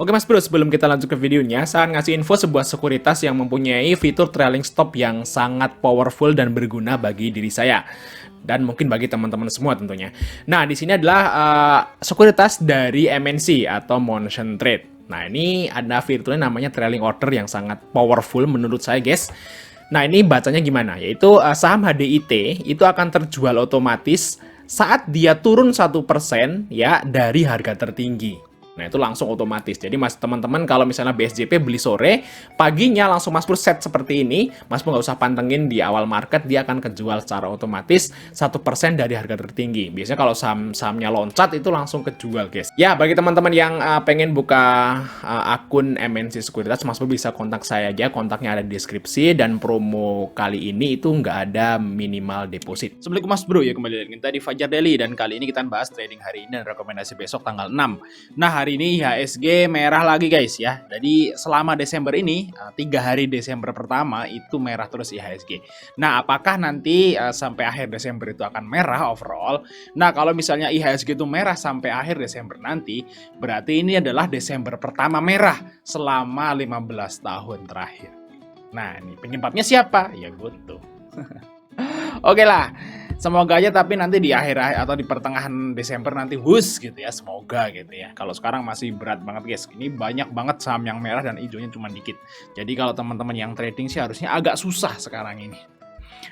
Oke Mas Bro, sebelum kita lanjut ke videonya, saya akan ngasih info sebuah sekuritas yang mempunyai fitur trailing stop yang sangat powerful dan berguna bagi diri saya. Dan mungkin bagi teman-teman semua tentunya. Nah, di sini adalah sekuritas dari MNC atau Motion Trade. Nah, ini ada fiturnya namanya trailing order yang sangat powerful menurut saya guys. Nah, ini bacanya gimana? Yaitu saham HDIT itu akan terjual otomatis saat dia turun 1% ya dari harga tertinggi. Nah, itu langsung otomatis. Jadi Mas teman-teman kalau misalnya BSJP beli sore, paginya langsung Mas Pur set seperti ini, Mas Pur nggak usah pantengin di awal market, dia akan kejual secara otomatis 1% dari harga tertinggi. Biasanya kalau saham-sahamnya loncat itu langsung kejual, guys. Ya, bagi teman-teman yang pengen buka akun MNC Sekuritas, Mas Pur bisa kontak saya aja, kontaknya ada di deskripsi, dan promo kali ini itu nggak ada minimal deposit. Assalamualaikum Mas Bro, ya kembali dengan kita di Fajar Daily, dan kali ini kita bahas trading hari ini dan rekomendasi besok tanggal 6. Nah, hari ini IHSG merah lagi guys ya. Jadi selama Desember ini 3 hari Desember pertama itu merah terus IHSG. Nah, apakah nanti sampai akhir Desember itu akan merah overall? Nah, kalau misalnya IHSG itu merah sampai akhir Desember nanti, berarti ini adalah Desember pertama merah selama 15 tahun terakhir. Nah, ini penyebabnya siapa? Ya Goto. Oke lah, semoga aja tapi nanti di akhir atau di pertengahan Desember nanti hus gitu ya, semoga gitu ya. Kalau sekarang masih berat banget guys, ini banyak banget saham yang merah dan hijaunya cuma dikit. Jadi kalau teman-teman yang trading sih harusnya agak susah sekarang ini.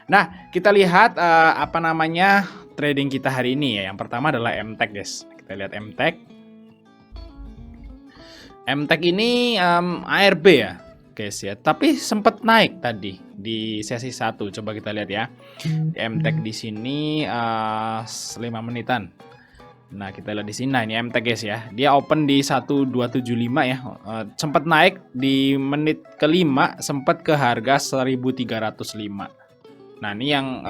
Nah, kita lihat trading kita hari ini ya. Yang pertama adalah MTech guys. Kita lihat MTech. MTech ini ARB ya guys ya, tapi sempat naik tadi di sesi 1. Coba kita lihat ya. MTech di sini 5 menitan. Nah, kita lihat di sini. Nah, ini MTech guys ya. Dia open di 1275 ya. Sempat naik di menit ke-5, sempat ke harga 1305. Nah, ini yang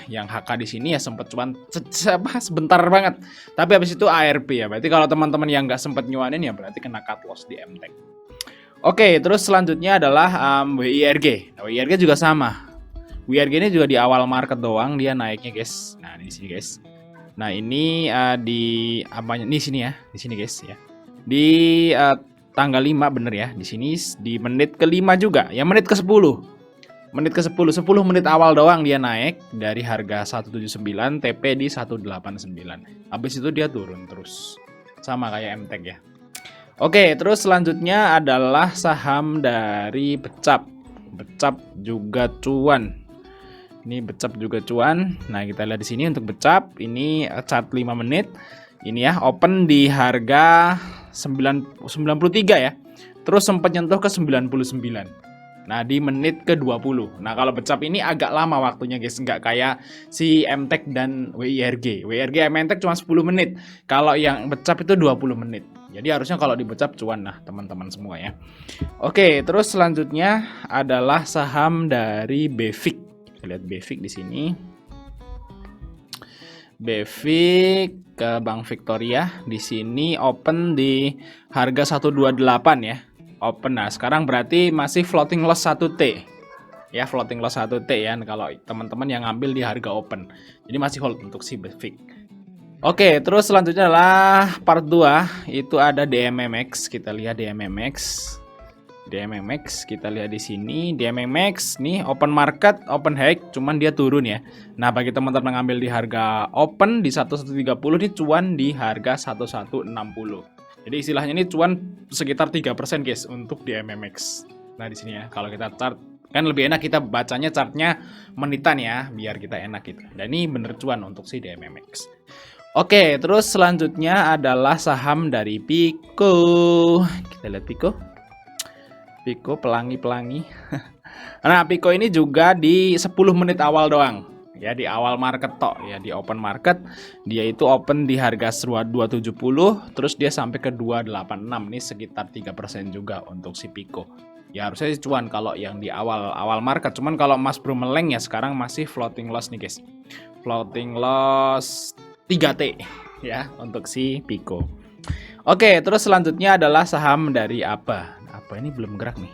yang HK di sini ya sempat cuman sebentar banget. Tapi habis itu ARB ya. Berarti kalau teman-teman yang nggak sempat nyuanin ya berarti kena cut loss di MTech. Oke, terus selanjutnya adalah WIRG. Nah, WIRG juga sama. WIRG ini juga di awal market doang dia naiknya, guys. Nah, di sini, guys. Nah, ini di apanya? Di sini ya, di sini, guys ya. Di tanggal 5 bener ya. Di sini di menit ke-5 juga. Ya, menit ke-10. Menit ke-10, 10 menit awal doang dia naik dari harga 179 TP di 189. Habis itu dia turun terus. Sama kayak MTech ya. Oke, terus selanjutnya adalah saham dari Becap. Becap juga cuan. Ini Becap juga cuan. Nah, kita lihat di sini untuk Becap, ini chart 5 menit. Ini ya, open di harga 93 ya. Terus sempat nyentuh ke 99. Nah, di menit ke-20. Nah, kalau Becap ini agak lama waktunya guys, nggak kayak si MTech dan WIRG. WIRG MTech cuma 10 menit. Kalau yang Becap itu 20 menit. Jadi harusnya kalau di Becap cuan lah teman-teman semua ya. Oke, terus selanjutnya adalah saham dari BEVIC. Kita lihat BEVIC di sini. BEVIC ke Bank Victoria di sini open di harga 128 ya. Open. Nah, sekarang berarti masih floating loss 1T. Ya, floating loss 1T ya kalau teman-teman yang ngambil di harga open. Jadi masih hold untuk si BEVIC. Oke, terus selanjutnya adalah part 2, itu ada DMMX. Kita lihat DMMX. DMMX kita lihat di sini. DMMX nih open market, open high, cuman dia turun ya. Nah, bagi teman-teman ngambil di harga open di 1130 nih cuan di harga 1160. Jadi istilahnya ini cuan sekitar 3% guys untuk DMMX. Nah, di sini ya kalau kita chart kan lebih enak kita bacanya chartnya menitan ya, biar kita enak gitu. Dan ini bener cuan untuk si DMMX. Oke, terus selanjutnya adalah saham dari Pico. Kita lihat Pico. Pico pelangi-pelangi. Nah, Pico ini juga di 10 menit awal doang. Ya, di awal market tok ya, di open market dia itu open di harga 270, terus dia sampai ke 286 nih sekitar 3% juga untuk si Pico. Ya harusnya cuan kalau yang di awal market. Cuman kalau Mas Bro meleng ya sekarang masih floating loss nih guys. Floating loss 3T ya untuk si Pico. Oke, terus selanjutnya adalah saham dari ABA. ABA ini belum gerak nih.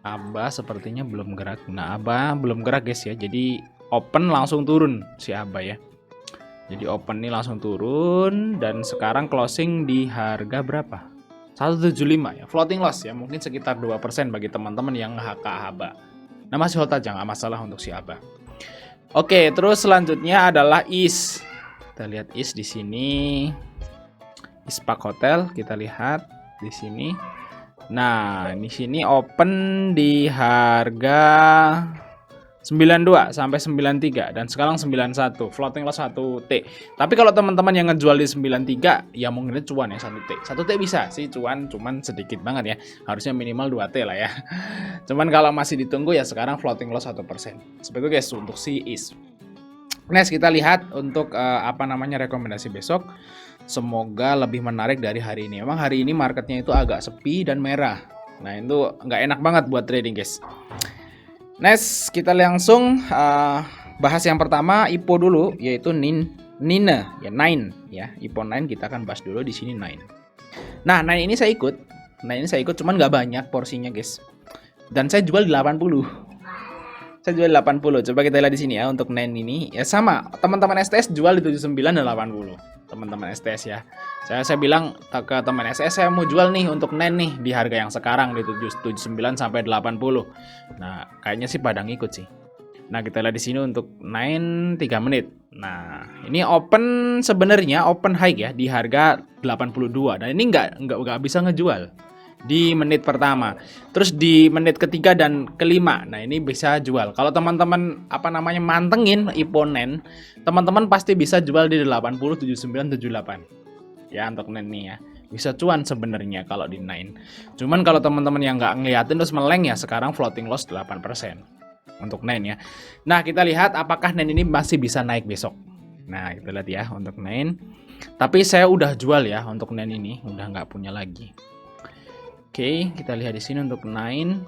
ABA sepertinya belum gerak. Nah, ABA belum gerak guys ya. Jadi open langsung turun si ABA ya. Jadi open nih langsung turun dan sekarang closing di harga berapa? 175 ya, floating loss ya, mungkin sekitar 2% bagi teman-teman yang HK ABA. Nah, masih hold aja, nggak masalah untuk si ABA. Oke, terus selanjutnya adalah IS. Kita lihat IS di sini. Ispark Hotel, kita lihat di sini. Nah, di sini open di harga 92 sampai 93 dan sekarang 91, floating loss 1T. Tapi kalau teman-teman yang ngejual di 93 ya mungkin cuan ya 1T. 1T bisa sih cuan, cuman sedikit banget ya. Harusnya minimal 2T lah ya. Cuman kalau masih ditunggu ya sekarang floating loss 1%. Seperti itu guys untuk si IS. Next kita lihat untuk rekomendasi besok. Semoga lebih menarik dari hari ini. Memang hari ini marketnya itu agak sepi dan merah. Nah, itu nggak enak banget buat trading guys. Next, kita langsung bahas yang pertama IPO dulu, yaitu NINE ya, 9 ya. IPO 9 kita akan bahas dulu di sini 9. Nah, 9 ini saya ikut. Cuman nggak banyak porsinya, guys. Dan saya jual di 80. Saya jual di 80. Coba kita lihat di sini ya untuk 9 ini. Ya sama, teman-teman STS jual di 79 dan 80. Teman-teman STS ya. Saya bilang ke teman STS, saya mau jual nih untuk 9 nih di harga yang sekarang di 79 sampai 80. Nah, kayaknya sih pada ngikut sih. Nah, kita lihat di sini untuk 9 3 menit. Nah, ini open sebenarnya open high ya di harga 82 dan ini nggak bisa ngejual di menit pertama. Terus di menit ketiga dan kelima. Nah, ini bisa jual. Kalau teman-teman mantengin IPO 9, teman-teman pasti bisa jual di 80, 79, 78. Ya, untuk 9 nih ya. Bisa cuan sebenarnya kalau di 9. Cuman kalau teman-teman yang nggak ngeliatin terus meleng ya, sekarang floating loss 8% untuk 9 ya. Nah, kita lihat apakah 9 ini masih bisa naik besok. Nah, kita lihat ya untuk 9. Tapi saya udah jual ya untuk 9 ini, udah nggak punya lagi. Oke, kita lihat di sini untuk 9.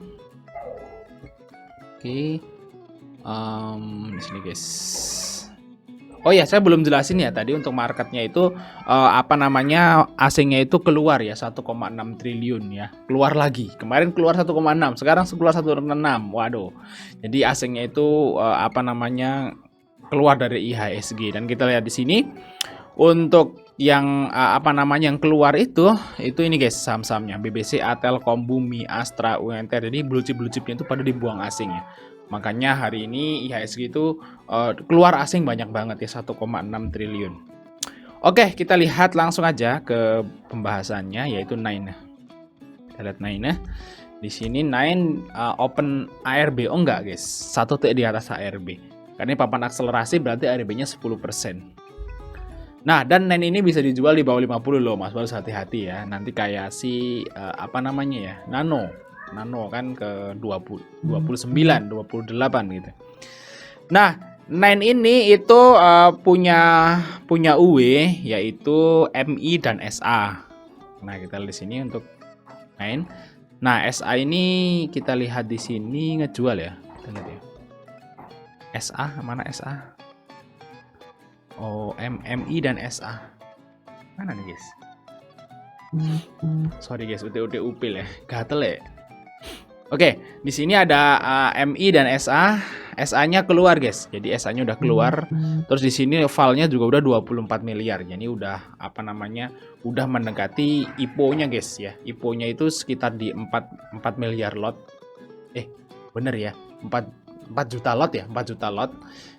Oke, di sini guys. Oh ya, saya belum jelasin ya tadi untuk marketnya itu asingnya itu keluar ya 1,6 triliun ya. Keluar lagi. Kemarin keluar 1,6, sekarang keluar 1,6. Waduh. Jadi asingnya itu keluar dari IHSG dan kita lihat di sini untuk yang yang keluar itu ini guys saham-sahamnya BBCA, Telkom, Bumi, Astra, UNTR. Jadi blue chipnya itu pada dibuang asing ya. Makanya hari ini IHSG itu keluar asing banyak banget ya 1,6 triliun. Oke, kita lihat langsung aja ke pembahasannya yaitu 9. Kita lihat 9. Di sini 9 open ARB. Oh enggak guys, 1T di atas ARB. Karena ini papan akselerasi berarti ARB-nya 10%. Nah, dan 9 ini bisa dijual di bawah 50 loh, Mas. Harus hati-hati ya. Nanti kayak si Nano kan ke 29, 28 gitu. Nah, 9 ini itu punya UW yaitu MI dan SA. Nah, kita lihat di sini untuk 9. Nah, SA ini kita lihat di sini ngejual ya. Kita lihat ya. SA mana SA? Oh, MI dan SA. Mana nih, guys? Sorry guys, UT upil ya. Gatel ya. Oke, di sini ada MI dan SA. SA-nya keluar, guys. Jadi SA-nya udah keluar. Terus di sini file-nya juga udah 24 miliar. Jadi udah udah mendekati IPO-nya, guys ya. IPO-nya itu sekitar di 4 miliar lot. Bener ya. 4 juta lot ya, 4 juta lot.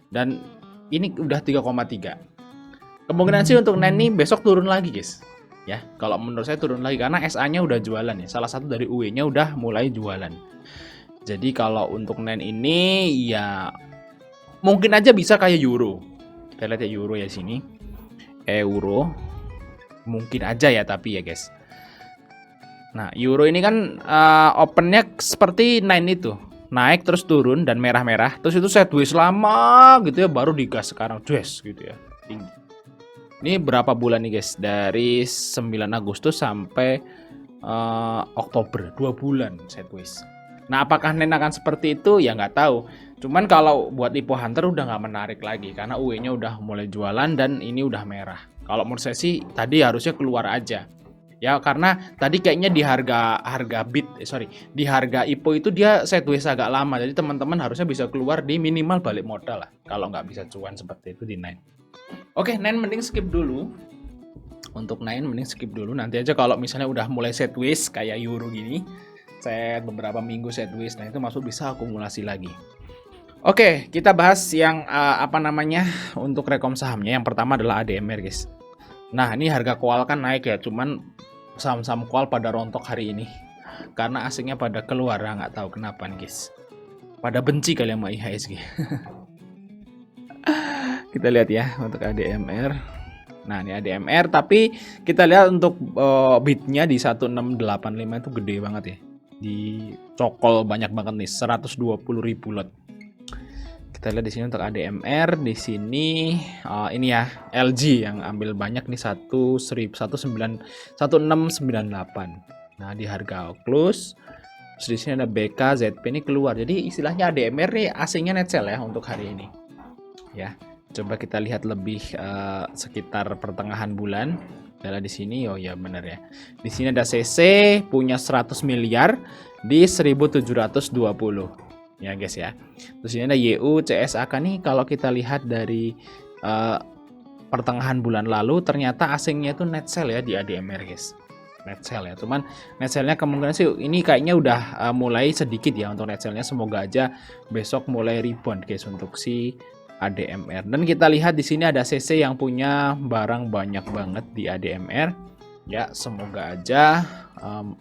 Dan ini udah 3,3. Kemungkinan sih untuk 9 nih besok turun lagi, guys. Ya, kalau menurut saya turun lagi karena SA-nya udah jualan ya. Salah satu dari UE-nya udah mulai jualan. Jadi kalau untuk 9 ini ya mungkin aja bisa kayak Euro. Kita lihat ya Euro ya sini. Euro. Mungkin aja ya tapi ya, guys. Nah, Euro ini kan opennya seperti 9 itu. Naik terus turun dan merah-merah. Terus itu sideways lama gitu ya, baru digas sekarang dress gitu ya. Tinggi. Ini berapa bulan nih guys? Dari 9 Agustus sampai Oktober, 2 bulan sideways. Nah, apakah Nen akan seperti itu? Ya nggak tahu. Cuman kalau buat IPO Hunter udah nggak menarik lagi karena UE-nya udah mulai jualan dan ini udah merah. Kalau menurut saya sih tadi harusnya keluar aja. Ya karena tadi kayaknya di harga di harga IPO itu dia sideways agak lama. Jadi teman-teman harusnya bisa keluar di minimal balik modal lah. Kalau nggak bisa cuan seperti itu di 9. Oke, 9 mending skip dulu. Untuk naik mending skip dulu, nanti aja kalau misalnya udah mulai sideways kayak euro gini, set beberapa minggu sideways, nah itu masuk bisa akumulasi lagi. Oke, kita bahas yang untuk rekom sahamnya. Yang pertama adalah ADMR guys. Nah ini harga kual kan naik ya, cuman saham-saham kual pada rontok hari ini karena asingnya pada keluar, nggak tahu kenapa nih guys, pada benci kali sama IHSG. Kita lihat ya untuk ADMR. Nah ini ADMR, tapi kita lihat untuk bidnya di 1685 itu gede banget ya, dicokol banyak banget nih, 120.000 lot. Kita lihat di sini untuk ADMR, di sini ini ya LG yang ambil banyak nih 1698. Nah di harga close, terus di sini ada BK, ZP ini keluar. Jadi istilahnya ADMR nih asingnya net sell ya untuk hari ini. Ya, coba kita lihat lebih sekitar pertengahan bulan. Adalah di sini, oh ya benar ya. Di sini ada CC punya 100 miliar di 1720. Ya guys ya. Terus ini ada YU, CSAK nih, kalau kita lihat dari pertengahan bulan lalu ternyata asingnya itu net sell ya di ADMR guys. Net sell ya. Cuman net sellnya kemungkinan sih ini kayaknya udah mulai sedikit ya untuk net sellnya. Semoga aja besok mulai rebound guys untuk si ADMR. Dan kita lihat di sini ada CC yang punya barang banyak banget di ADMR. Ya, semoga aja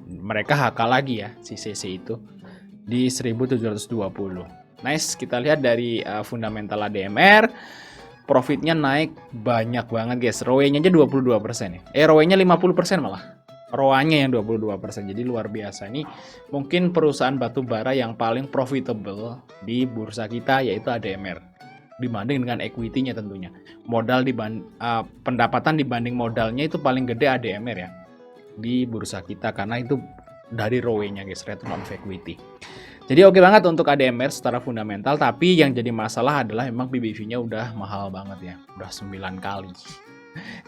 mereka HK lagi ya si CC itu di 1720. Nice, kita lihat dari fundamental ADMR, profitnya naik banyak banget guys. ROE-nya aja 22% ya. ROE-nya 50% malah. ROA-nya yang 22%. Jadi luar biasa nih. Mungkin perusahaan batubara yang paling profitable di bursa kita yaitu ADMR. Dibanding dengan equity-nya tentunya. Pendapatan dibanding modalnya itu paling gede ADMR ya. Di bursa kita karena itu dari ROE-nya guys, return on equity. Jadi oke banget untuk ADMR secara fundamental, tapi yang jadi masalah adalah memang PBV-nya udah mahal banget ya, udah 9 kali.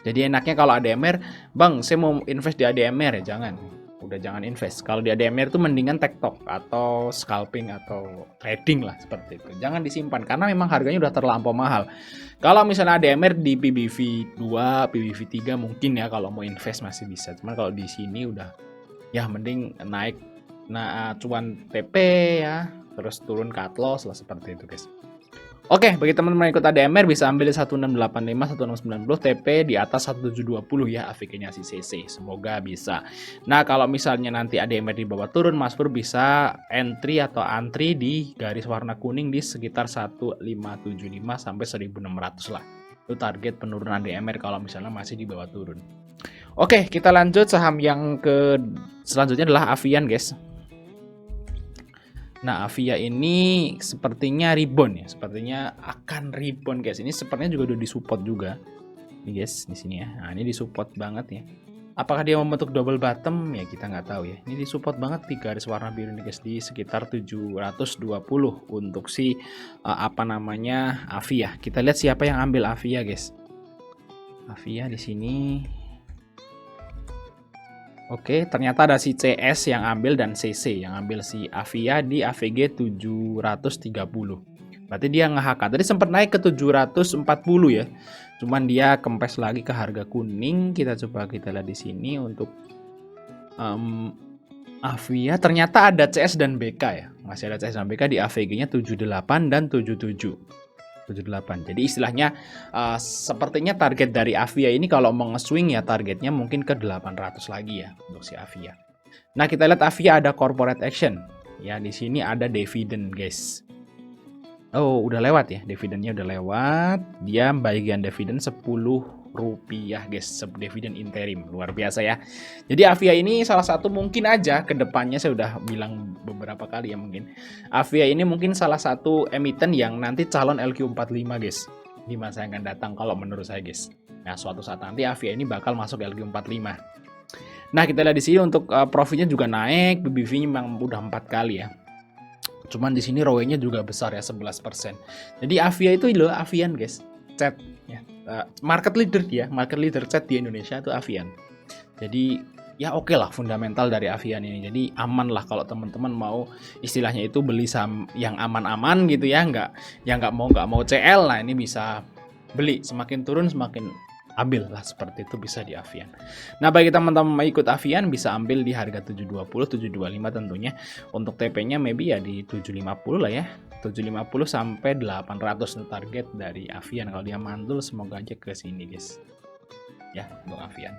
Jadi enaknya kalau ADMR, Bang, saya mau invest di ADMR ya, jangan. Udah jangan invest. Kalau di ADMR itu mendingan tektok atau scalping atau trading lah seperti itu. Jangan disimpan karena memang harganya udah terlampau mahal. Kalau misalnya ADMR di PBV 2, PBV 3 mungkin ya kalau mau invest masih bisa. Cuman kalau di sini udah ya mending naik cuan TP ya, terus turun cut loss lah seperti itu guys. Oke, bagi teman-teman yang ikut ADMR bisa ambil 1685, 1690 TP di atas 1720 ya AVG-nya si CC. Semoga bisa. Nah, kalau misalnya nanti ADMR di bawah turun, Mas Pur bisa entry atau antri di garis warna kuning di sekitar 1575 sampai 1600 lah. Itu target penurunan ADMR kalau misalnya masih di bawah turun. Oke, kita lanjut saham yang selanjutnya adalah Avian guys. Nah, Avia ini sepertinya rebound ya, sepertinya akan rebound guys. Ini sepertinya juga udah disupport juga, nih guys di sini ya. Nah, ini disupport banget ya. Apakah dia membentuk double bottom ya kita nggak tahu ya. Ini disupport banget di garis warna biru nih guys di sekitar 720 untuk si Avia. Kita lihat siapa yang ambil Avia guys. Avia di sini. Oke, ternyata ada si CS yang ambil dan CC yang ambil si Avia di AVG 730. Berarti dia nge-HK. Tadi sempat naik ke 740 ya. Cuman dia kempes lagi ke harga kuning. Kita lihat di sini untuk Avia. Ternyata ada CS dan BK ya. Masih ada CS dan BK di AVG-nya 78 dan 77. 78. Jadi istilahnya sepertinya target dari Avia ini kalau mau nge-swing ya targetnya mungkin ke 800 lagi ya untuk si Avia. Nah, kita lihat Avia ada corporate action. Ya, di sini ada dividend, guys. Oh, udah lewat ya. Dividennya udah lewat. Dia bagian dividen Rp10, guys. Dividen interim. Luar biasa ya. Jadi Avia ini salah satu mungkin aja ke depannya, saya udah bilang beberapa kali ya mungkin. Avia ini mungkin salah satu emiten yang nanti calon LQ45, guys. Di masa yang akan datang kalau menurut saya, guys. Nah, suatu saat nanti Avia ini bakal masuk LQ45. Nah, kita lihat di sini untuk profitnya juga naik. BBV-nya memang udah 4 kali ya. Cuman di sini ROE-nya juga besar ya, 11%. Jadi Avia itu loh, Avian guys, chat ya. Market leader dia, market leader chat di Indonesia itu Avian. Jadi ya oke lah fundamental dari Avian ini. Jadi aman lah kalau teman-teman mau istilahnya itu beli saham yang aman-aman gitu ya, nggak mau CL. Nah, ini bisa beli, semakin turun semakin ambil lah seperti itu, bisa di Avian. Nah, bagi teman-teman mau ikut Avian bisa ambil di harga 720, 725 tentunya. Untuk TP-nya maybe ya di 750 lah ya. 750 sampai 800 target dari Avian. Kalau dia mantul semoga aja ke sini, guys. Ya, untuk Avian.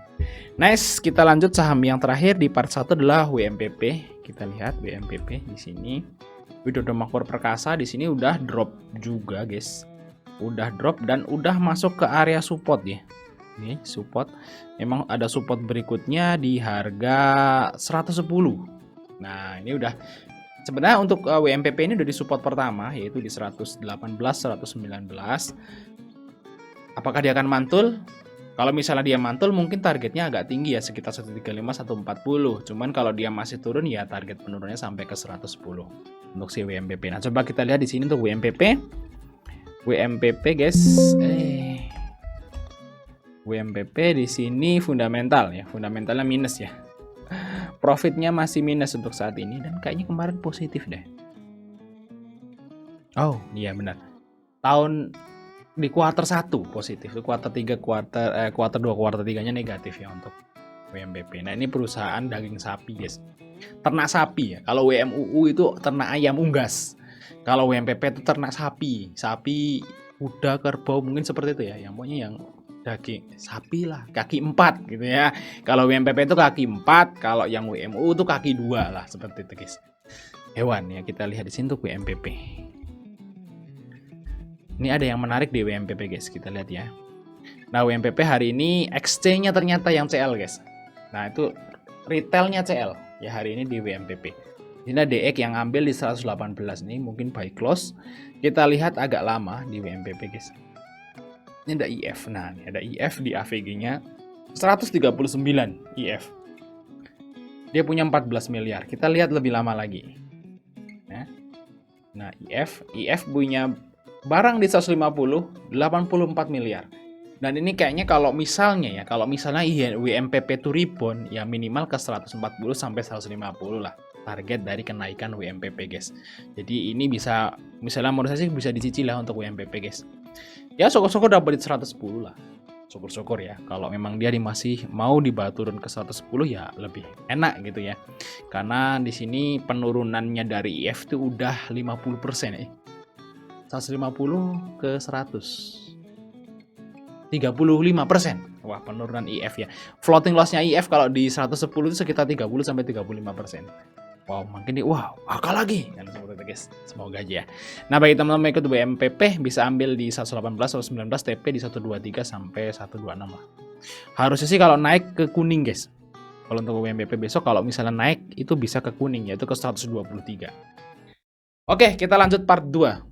Nice, kita lanjut saham yang terakhir di part 1 adalah WMPP. Kita lihat WMPP di sini. Widodo Makmur Perkasa di sini udah drop juga, guys. Udah drop dan udah masuk ke area support ya. Ini support. Memang ada support berikutnya di harga 110. Nah, ini udah sebenarnya untuk WMPP ini udah di support pertama yaitu di 118, 119. Apakah dia akan mantul? Kalau misalnya dia mantul mungkin targetnya agak tinggi ya, sekitar 135, 140. Cuman kalau dia masih turun ya target penurunnya sampai ke 110 untuk si WMPP. Nah, coba kita lihat di sini untuk WMPP. WMPP guys. WMPP di sini fundamental ya. Fundamentalnya minus ya. Profitnya masih minus untuk saat ini dan kayaknya kemarin positif deh. Oh, iya benar. Tahun di kuartal 1 positif, di kuartal 3, kuartal 2, kuartal 3-nya negatif ya untuk WMPP. Nah, ini perusahaan daging sapi, guys. Ternak sapi ya. Kalau WMUU itu ternak ayam unggas. Kalau WMPP itu ternak sapi. Sapi, kuda, kerbau mungkin seperti itu ya. Yang pokoknya yang daging sapi lah, kaki 4 gitu ya. Kalau WMPP itu kaki 4, kalau yang WMUU itu kaki 2 lah, seperti itu, guys. Hewan ya, kita lihat di sini tuh WMPP. Ini ada yang menarik di WMPP, guys. Kita lihat ya. Nah, WMPP hari ini exchange-nya ternyata yang CL, guys. Nah, itu retailnya CL ya hari ini di WMPP. Ini ada DX yang ambil di 118 nih, mungkin buy close. Kita lihat agak lama di WMPP, guys. Ini ada IF. Nah, ini ada IF di AVG-nya 139 IF. Dia punya 14 miliar. Kita lihat lebih lama lagi. Nah, IF punya barang di 150, 84 miliar. Dan ini kayaknya kalau misalnya WMPP itu rebound ya minimal ke 140 sampai 150 lah target dari kenaikan WMPP, guys. Jadi ini bisa misalnya menurut saya sih bisa dicicil lah untuk WMPP, guys. Ya syukur-syukur dapat di 110 lah. Syukur-syukur ya. Kalau memang dia masih mau dibawa turun ke 110 ya lebih enak gitu ya. Karena di sini penurunannya dari IF itu udah 50% ya. 150 ke 100. 35%. Wah, penurunan IF ya. Floating loss-nya IF kalau di 110 itu sekitar 30 sampai 35%. Wow, makin akal lagi. Kan seperti itu, guys. Semoga aja ya. Nah, bagi teman-teman ikut WMPP bisa ambil di 118, 119, TP di 123 sampai 126 lah. Harusnya sih kalau naik ke kuning, guys. Kalau untuk WMPP besok kalau misalnya naik itu bisa ke kuning yaitu ke 123. Oke, kita lanjut part 2.